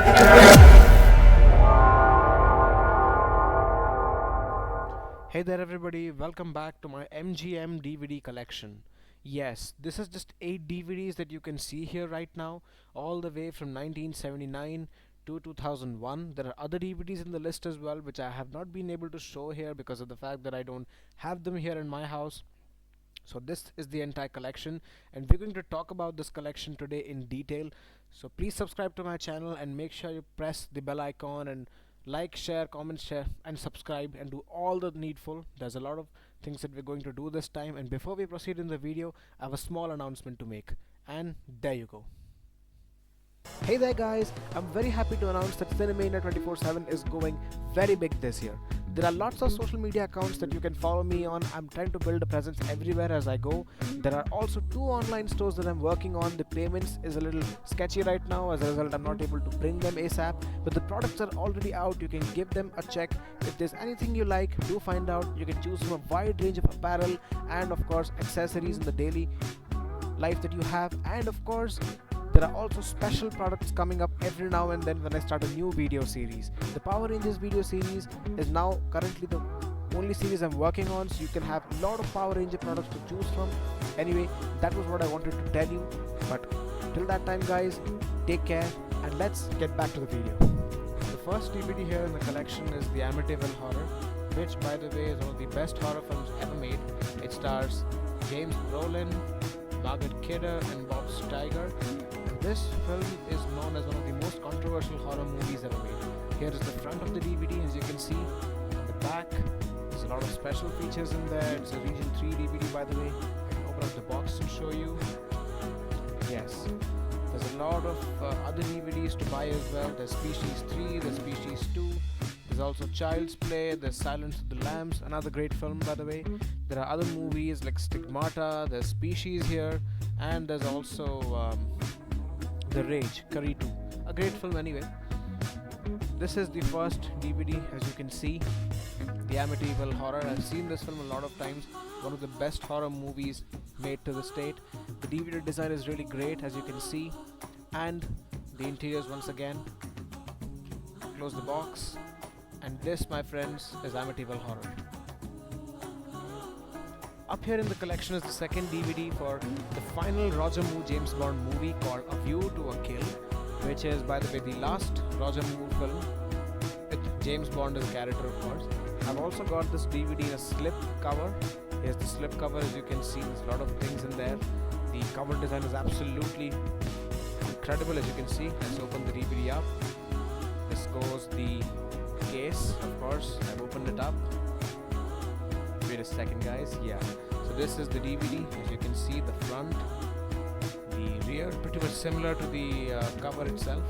Hey there, everybody, welcome back to my MGM DVD collection. Yes, this is just 8 DVDs that you can see here right now, all the way from 1979 to 2001. There are other DVDs in the list as well, which I have not been able to show here because of the fact that I don't have them here in my house. So this is the entire collection, and we're going to talk about this collection today in detail. So please subscribe to my channel and make sure you press the bell icon and like, share, comment, share, and subscribe, and do all the needful. There's a lot of things that we're going to do this time, and before we proceed in the video, I have a small announcement to make, and there you go. Hey there guys, I'm very happy to announce that Cinemania 24/7 is going very big this year. There are lots of social media accounts that you can follow me on. I'm trying to build a presence everywhere as I go. There are also 2 online stores that I'm working on. The payments is a little sketchy right now. As a result, I'm not able to bring them ASAP, but the products are already out. You can give them a check. If there's anything you like, do find out. You can choose from a wide range of apparel and of course accessories in the daily life that you have, and of course there are also special products coming up every now and then when I start a new video series. The Power Rangers video series is now currently the only series I'm working on, so you can have a lot of Power Ranger products to choose from. Anyway, that was what I wanted to tell you, but till that time guys, take care and let's get back to the video. The first DVD here in the collection is the Amityville Horror, which by the way is one of the best horror films ever made. It stars James Brolin, Margaret Kidder and Bob Steiger. This film is known as one of the most controversial horror movies ever made. Here is the front of the DVD, as you can see. On the back, there's a lot of special features in there. It's a Region 3 DVD, by the way. I can open up the box and show you. Yes, there's a lot of other DVDs to buy as well. There's Species 3, there's Species 2. There's also Child's Play, there's Silence of the Lambs, another great film by the way. There are other movies like Stigmata, there's Species here, and there's also The Rage, Curry 2, a great film anyway. This is the first DVD, as you can see, the Amityville Horror. I've seen this film a lot of times, one of the best horror movies made to the state. The DVD design is really great, as you can see, and the interiors once again. Close the box, and this, my friends, is Amityville Horror. Up here in the collection is the second DVD for the final Roger Moore James Bond movie called A View to a Kill, which is, by the way, the last Roger Moore film with James Bond as a character, of course. I've also got this DVD in a slip cover. Here's the slip cover, as you can see. There's a lot of things in there. The cover design is absolutely incredible, as you can see. Let's open the DVD up. This goes the case, of course. I've opened it up. Wait a second guys, yeah, so this is the DVD, as you can see, the front, the rear, pretty much similar to the cover itself.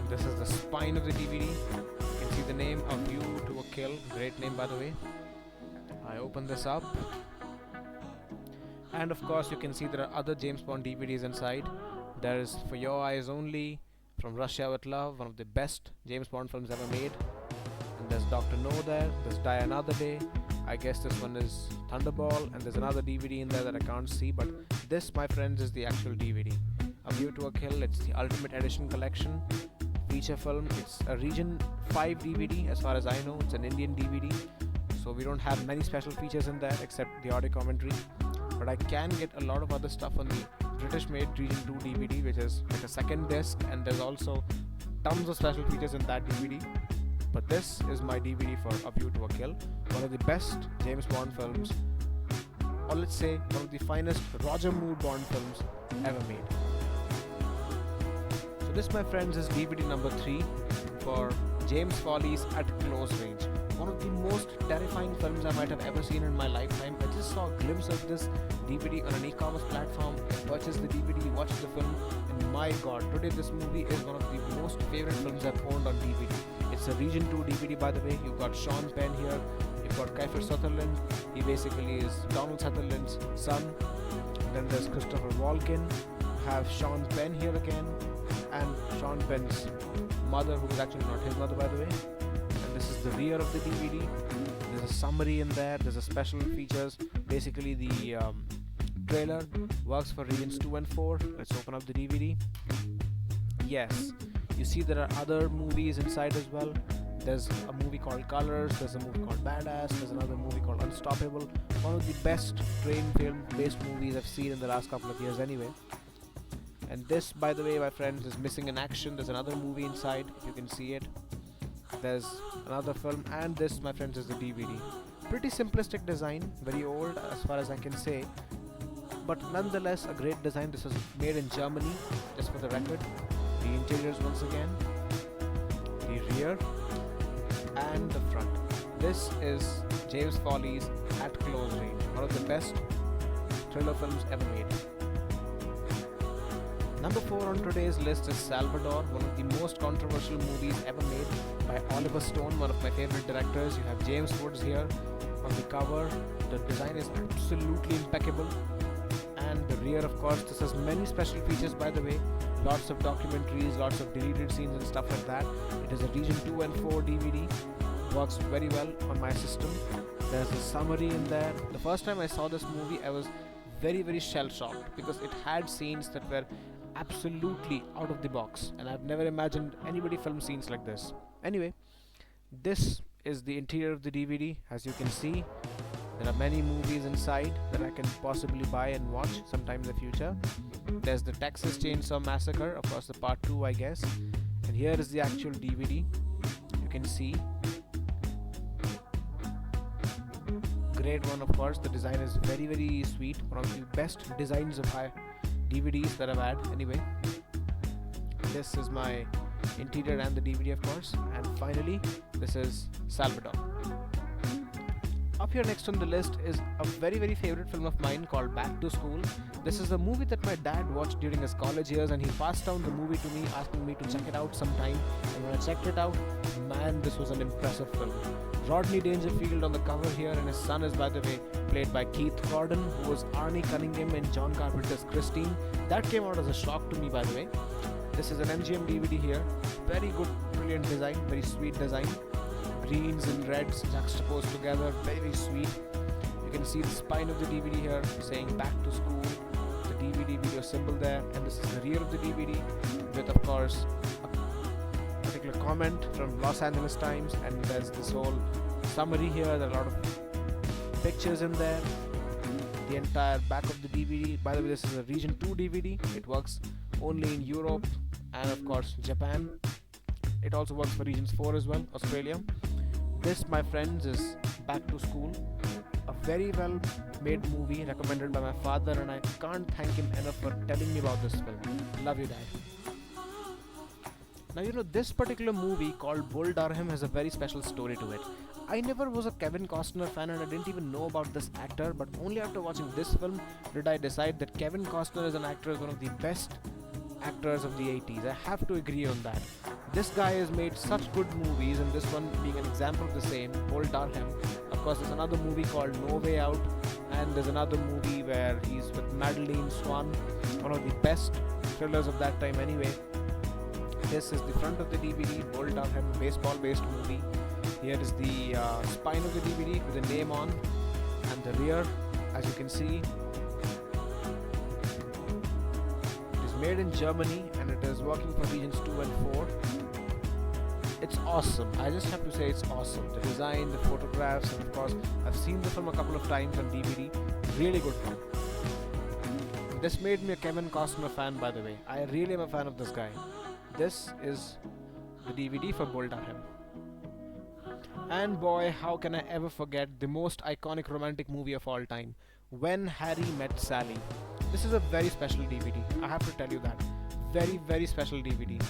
This is the spine of the DVD. You can see the name, A View to a Kill, great name by the way. I open this up, and of course you can see there are other James Bond DVDs inside. There is For Your Eyes Only, From Russia with Love, one of the best James Bond films ever made. And there's Dr. No there, there's Die Another Day. I guess this one is Thunderball, and there's another DVD in there that I can't see, but this, my friends, is the actual DVD. A View to a Kill, it's the Ultimate Edition Collection feature film. It's a Region 5 DVD as far as I know. It's an Indian DVD, so we don't have many special features in there except the audio commentary, but I can get a lot of other stuff on the British made Region 2 DVD, which is like a second disc, and there's also tons of special features in that DVD. But this is my DVD for A View to a Kill, one of the best James Bond films, or let's say one of the finest Roger Moore Bond films ever made. So this, my friends, is DVD number 3 for James Foley's At Close Range, one of the most terrifying films I might have ever seen in my lifetime. I just saw a glimpse of this DVD on an e-commerce platform. I purchased the DVD, watched the film, and my god, today this movie is one of the most favorite films I've owned on DVD. It's a Region 2 DVD, by the way. You've got Sean Penn here, you've got Kiefer Sutherland, he basically is Donald Sutherland's son. And then there's Christopher Walken, you have Sean Penn here again, and Sean Penn's mother, who is actually not his mother, by the way. And this is the rear of the DVD. There's a summary in there, there's a special features. Basically the trailer works for Regions 2 and 4. Let's open up the DVD. Yes, You see there are other movies inside as well. There's a movie called Colors, there's a movie called Badass, there's another movie called Unstoppable. One of the best train film based movies I've seen in the last couple of years anyway. And this, by the way, my friends, is missing in action. There's another movie inside, if you can see it. There's another film, and this, my friends, is the DVD. Pretty simplistic design, very old as far as I can say, but nonetheless a great design. This was made in Germany, just for the record. The interiors once again, the rear and the front. This is James Foley's At Close Range, one of the best thriller films ever made. Number 4 on today's list is Salvador, one of the most controversial movies ever made by Oliver Stone, one of my favorite directors. You have James Woods here on the cover. The design is absolutely impeccable. And the rear, of course, this has many special features, by the way. Lots of documentaries, lots of deleted scenes and stuff like that. It is a region 2 and 4 DVD. Works very well on my system. There's a summary in there. The first time I saw this movie, I was very shell-shocked because it had scenes that were absolutely out of the box, and I've never imagined anybody film scenes like this. Anyway, this is the interior of the DVD. As you can see, there are many movies inside that I can possibly buy and watch sometime in the future. There's the Texas Chainsaw Massacre, of course the part 2 I guess, and here is the actual DVD. You can see, great one, of course. The design is very sweet, one of the best designs of DVDs that I've had. Anyway, this is my interior and the DVD, of course. And finally, this is Salvador. Up here next on the list is a very favorite film of mine called Back to School. This is a movie that my dad watched during his college years, and he passed down the movie to me, asking me to check it out sometime. And when I checked it out, man, this was an impressive film. Rodney Dangerfield on the cover here, and his son is, by the way, played by Keith Gordon, who was Arnie Cunningham in John Carpenter's Christine. That came out as a shock to me, by the way. This is an MGM DVD here. Very good, brilliant design, very sweet design. Greens and reds juxtaposed together, very sweet. You can see the spine of the DVD here saying Back to School, the DVD video symbol there, and this is the rear of the DVD with, of course, a particular comment from Los Angeles Times, and there's this whole summary here. There are a lot of pictures in there. The entire back of the DVD, by the way, this is a region 2 DVD. It works only in Europe and, of course, Japan. It also works for regions 4 as well, Australia. This, my friends, is Back to School, a very well made movie recommended by my father, and I can't thank him enough for telling me about this film. Love you, Dad. Now, you know, this particular movie called Bull Durham has a very special story to it. I never was a Kevin Costner fan, and I didn't even know about this actor, but only after watching this film did I decide that Kevin Costner as an actor is one of the best actors of the 80s. I have to agree on that. This guy has made such good movies, and this one being an example of the same, Bull Durham. Of course, there's another movie called No Way Out, and there's another movie where he's with Madeline Swan, one of the best thrillers of that time anyway. This is the front of the DVD, Bull Durham, baseball-based movie. Here is the spine of the DVD with the name on, and the rear, as you can see, it is made in Germany, and it is working for regions 2 and 4. It's awesome. I just have to say it's awesome. The design, the photographs, and of course, I've seen the film a couple of times on DVD. Really good film. This made me a Kevin Costner fan, by the way. I really am a fan of this guy. This is the DVD for Bull Durham. And boy, how can I ever forget the most iconic romantic movie of all time, When Harry Met Sally. This is a very special DVD, I have to tell you that. Very special DVD.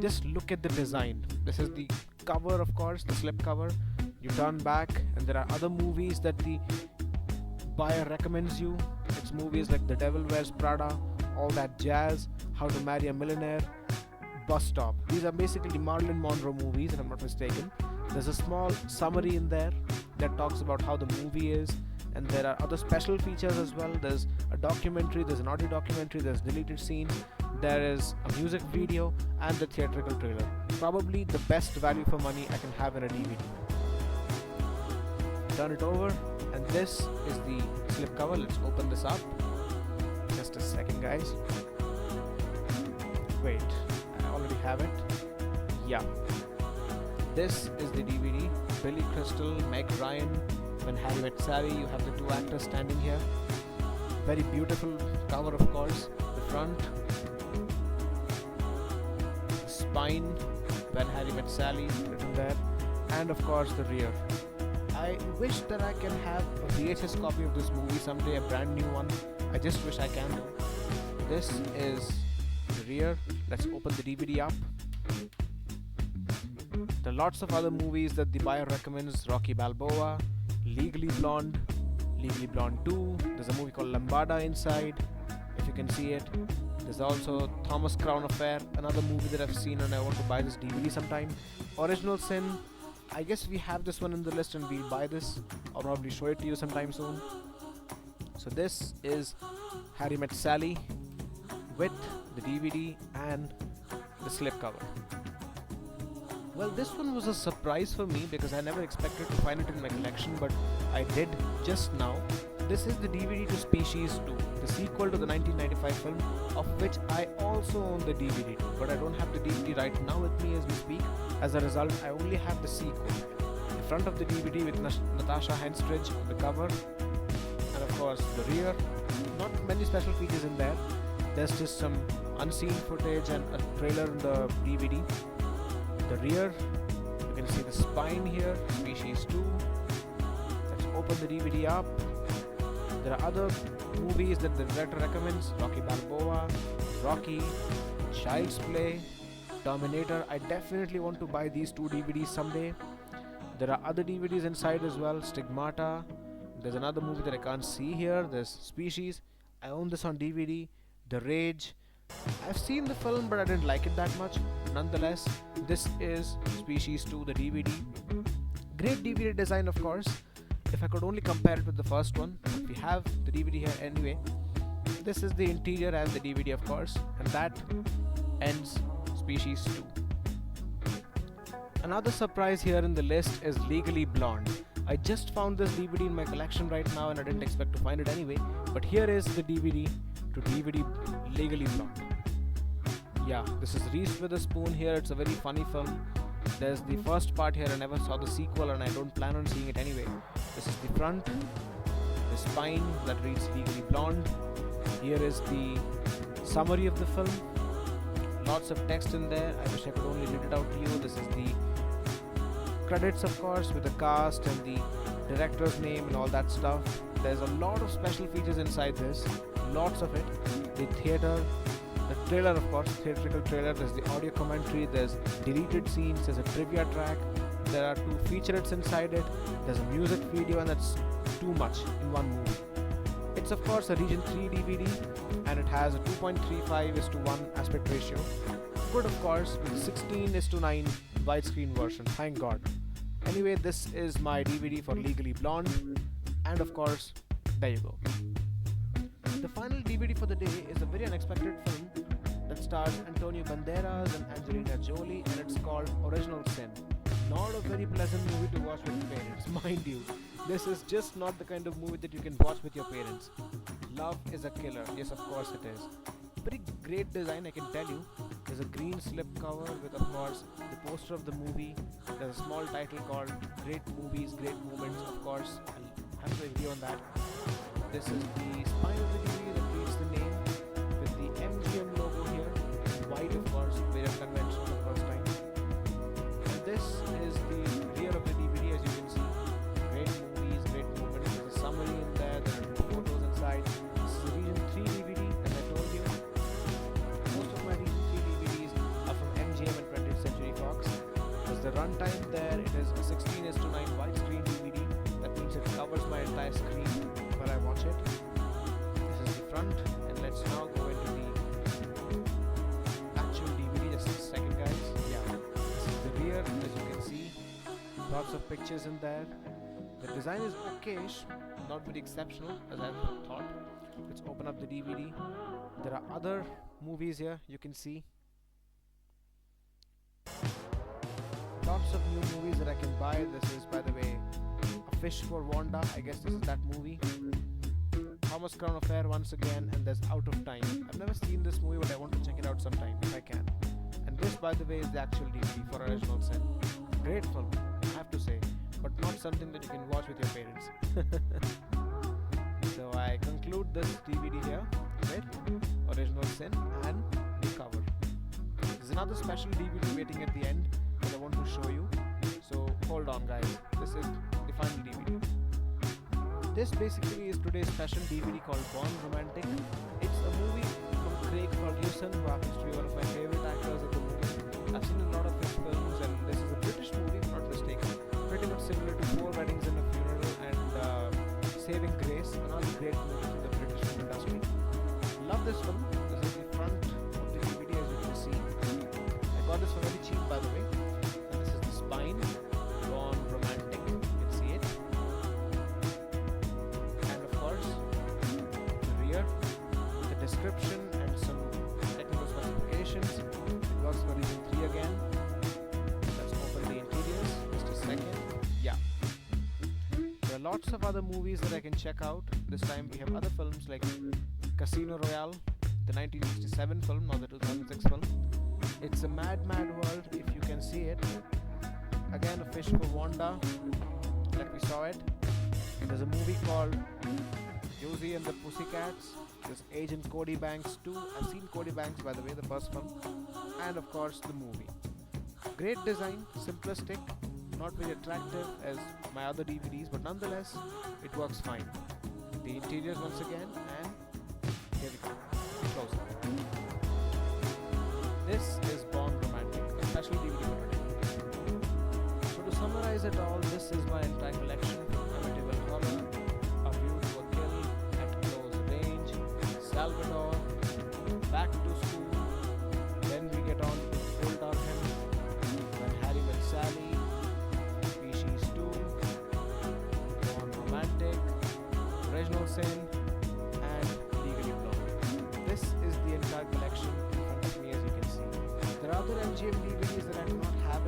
Just look at the design. This is the cover, of course, the slip cover. You turn back, and there are other movies that the buyer recommends you. It's movies like The Devil Wears Prada, All That Jazz, How to Marry a Millionaire, Bus Stop. These are basically Marilyn Monroe movies, if I'm not mistaken. There's a small summary in there that talks about how the movie is, and there are other special features as well. There's a documentary, there's an audio documentary, there's deleted scenes, there is a music video, and the theatrical trailer. Probably the best value for money I can have in a DVD. Turn it over, and this is the slip cover. Let's open this up. Just a second, guys. Wait, I already have it. Yeah, this is the DVD. Billy Crystal, Meg Ryan, When Harry Met Sally. You have the two actors standing here. Very beautiful cover, of course. The front, the spine, When Harry Met Sally written there, and of course the rear. I wish that I can have a VHS copy of this movie someday, a brand new one. I just wish I can though. This is the rear. Let's open the DVD up. There are lots of other movies that the buyer recommends. Rocky Balboa, Legally Blonde, Legally Blonde 2. There's a movie called Lambada inside, if you can see it. There's also Thomas Crown Affair, another movie that I've seen and I want to buy this DVD sometime. Original Sin, I guess we have this one in the list and we'll buy this. I'll probably show it to you sometime soon. So this is Harry Met Sally with the DVD and the slipcover. Well, this one was a surprise for me because I never expected to find it in my collection, but I did just now. This is the DVD to Species 2, the sequel to the 1995 film, of which I also own the DVD too, but I don't have the DVD right now with me as we speak. As a result, I only have the sequel. The front of the DVD with Natasha Henstridge on the cover, and of course the rear. Not many special features in there. There's just some unseen footage and a trailer in the DVD. The rear, you can see the spine here, Species 2. Let's open the DVD up. There are other movies that the director recommends. Rocky Balboa, Rocky, Child's Play, Terminator. I definitely want to buy these two DVDs someday. There are other DVDs inside as well. Stigmata. There's another movie that I can't see here. There's Species. I own this on DVD. The Rage. I've seen the film but I didn't like it that much. Nonetheless, this is Species 2, the DVD. Great DVD design, of course. If I could only compare it with the first one, but we have the DVD here anyway. This is the interior and the DVD, of course, and that ends Species 2. Another surprise here in the list is Legally Blonde. I just found this DVD in my collection right now and I didn't expect to find it anyway, but here is the DVD to DVD Legally Blonde. Yeah, this is Reese Witherspoon here. It's a very funny film. There's the first part here. I never saw the sequel and I don't plan on seeing it anyway. This is the front, the spine that reads Legally Blonde. Here is the summary of the film. Lots of text in there. I wish I could only read it out to you. This is the credits, of course, with the cast and the director's name and all that stuff. There's a lot of special features inside this. Lots of it. The theater, the trailer, of course, theatrical trailer. There's the audio commentary. There's deleted scenes. There's a trivia track. There are 2 featurettes inside it. There's a music video, and that's too much in one movie. It's of course a Region 3 DVD, and it has a 2.35:1 aspect ratio. Good, of course, with 16:9 widescreen version. Thank God. Anyway, this is my DVD for Legally Blonde, and of course, there you go. The final DVD for the day is a very unexpected film that stars Antonio Banderas and Angelina Jolie, and it's called Original Sin. Not a very pleasant movie to watch with parents, mind you. This is just not the kind of movie that you can watch with your parents. Love is a killer. Yes, of course it is. Pretty great design, I can tell you. There's a green slip cover with, of course, the poster of the movie. There's a small title called Great Movies, Great Moments, of course. I'll have to review on that. This is the spine of the DVD that reads the name with the MGM logo here. White, of course, very unconventional for the first time. And this is the rear of the DVD, as you can see. Great movies, great moments. There's a summary in there. There are 2 photos inside. This is a Region 3 DVD, as I told you. Most of my Region 3 DVDs are from MGM and 20th Century Fox. There's the runtime there. It is a 16:9 widescreen DVD. That means it covers my entire screen when I watch it. This is the front, and let's now go into the actual DVD. Just a second, guys. Yeah, this is the rear, as you can see. Lots of pictures in there. The design is okayish, not very exceptional as I thought. Let's open up the DVD. There are other movies here, you can see. Lots of new movies that I can buy. This is, by the way, A Fish for Wanda. I guess this is that movie. Thomas Crown Affair once again, and there's Out of Time. I've never seen this movie, but I want to check it out sometime if I can. And This, by the way, is the actual DVD for Original Sin. Great film, I have to say, but not something that you can watch with your parents. So I conclude this DVD here with Original Sin and the cover. There's another special DVD waiting at the end that I want to show you. So hold on, guys. This is the final DVD. This basically is today's special DVD called Born Romantic. It's a movie from Craig Ferguson, who happens to be one of my favorite actors of the movie. I've seen a lot of his films, and this is a British movie, if not mistaken. Pretty much similar to Four Weddings and a Funeral and Saving Grace, another great movie in the British film industry. Love this film. This is the front of the DVD, as you can see. I got this for very cheap, by the way. And this is the spine. Born Romantic. You can see it. And of course, the rear, the description and some technical specifications. It works for region 3 again. Let's open the interiors. Just a second. Yeah. There are lots of other movies that I can check out. This time we have other films like Casino Royale, the 1967 film, not the 2006 film. It's a mad, mad world, if you can see it. Again, a fish for Wanda, like we saw it. There's a movie called Josie and the Pussycats. There's Agent Cody Banks 2. I've seen Cody Banks, by the way, the first film. And of course, the movie. Great design, simplistic, not very attractive as my other DVDs, but nonetheless, it works fine. The interiors once again, and here we go. Close up. This is Born Romantic, a special DVD for today. So to summarize it all, this is my entire collection: Amityville Horror, A View to a Kill, At Close Range, Salvador, Back to School, Then We Get On to Full Durham, When Harry Met Sally, Species 2, Born Romantic, Original Sin, and Legally Blonde. This is the entire collection in front of me, as you can see. There are other MGM DVDs that I do not have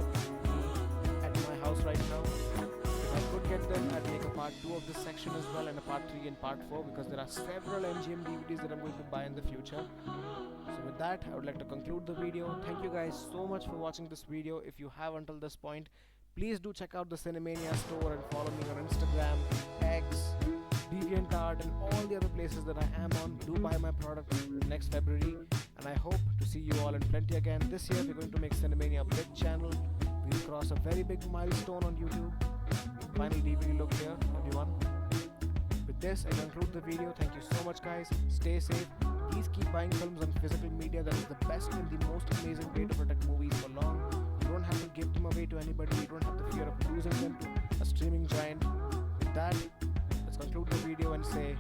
at my house right now. If I could get them, I'd make a part 2 of this section as well, and a part 3 and part 4, because there are several MGM DVDs that I'm going to buy in the future. So with that, I would like to conclude the video. Thank you guys so much for watching this video. If you have until this point, please do check out the Cinemania store and follow me on Instagram, X, DeviantArt, and all the other places that I am on. Do buy my product next February, and I hope to see you all in plenty again. This year we're going to make Cinemania a big channel. We'll cross a very big milestone on YouTube. Final DVD look here, everyone. With this, I conclude the video. Thank you so much, guys. Stay safe. Please keep buying films on physical media. That is the best and the most amazing way to protect movies for long. You don't have to give them away to anybody. You don't have the fear of losing them to a streaming giant. With that, let's conclude the video and say